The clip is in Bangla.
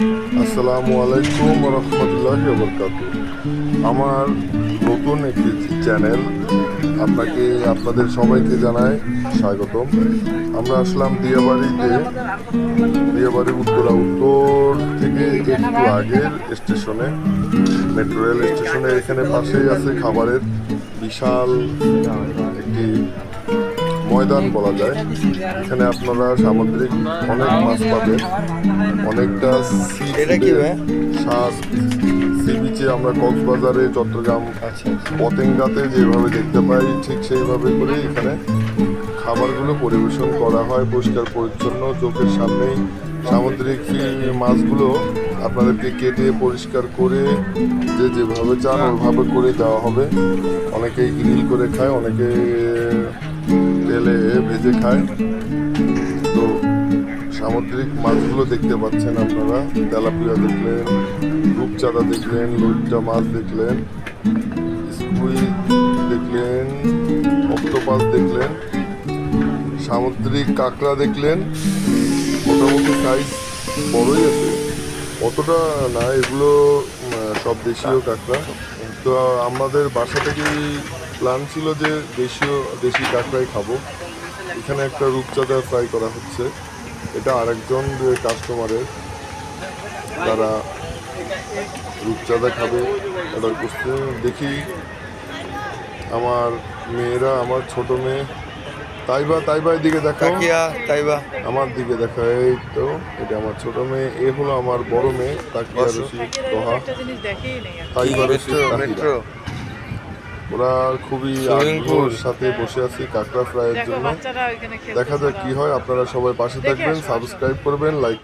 আসসালামু আলাইকুম রহমতুল্লাহি ওয়া বারাকাতুহু। আমার নতুন একটি চ্যানেল আপনাদের সবাইকে জানাই স্বাগতম। আমরা আসলাম দিয়াবাড়ি উত্তর থেকে একটু আগের স্টেশনে, মেট্রো রেল স্টেশনের এখানে পাশেই আছে খাবারের বিশাল একটি ময়দান বলা যায়। এখানে আপনারা সামুদ্রিক অনেক মাছ পাবেন, অনেকটা সি বিচে আমরা কক্সবাজারে, চট্টগ্রাম, পতেঙ্গাতে যেভাবে দেখতে পাই ঠিক সেইভাবে করে এখানে খাবারগুলো পরিবেশন করা হয় পরিষ্কার পরিচ্ছন্ন। চোখের সামনেই সামুদ্রিক মাছগুলো আপনাদেরকে কেটে পরিষ্কার করে যেভাবে চান ওইভাবে করে দেওয়া হবে। অনেকেই গ্রিল করে খায়, অনেকে তেলে ভেজে খায়। তো সামুদ্রিক মাছগুলো দেখতে পাচ্ছেন আপনারা। তেলাপিয়া দেখলেন, রূপচাঁদা দেখলেন, লইট্টা মাছ দেখলেন, স্কুইড দেখলেন, অক্টোপাস দেখলেন, সামুদ্রিক কাঁকড়া দেখলেন। মোটামুটি সাইজ বড়ই আছে, অতটা না, এগুলো সব দেশীয় কাঁকড়া। তো আমাদের বাসা থেকেই প্ল্যান ছিল যে দেশি কাঁকড়াই খাবো। এখানে একটা রূপচাঁদা ফ্রাই করা হচ্ছে, এটা আরেকজন কাস্টমারের, তারা রূপচাঁদা খাবে অর্ডার করছে। দেখি আমার মেয়েরা, আমার ছোট মেয়ে তাইবা দিকে দেখা, আমার দিকে দেখা, এই তো এটা আমার ছোট মেয়ে, এ হলো আমার বড় মেয়ে তাকিয়া রশিদ তোহা, তাইবা রশিদ তাহিরা। ওরা খুবই আগ্রহের সাথে বসে আছি কাঁকড়া ফ্রাইয়ের জন্য। দেখা যাক কি হয়। আপনারা সবাই পাশে থাকবেন, সাবস্ক্রাইব করবেন, লাইক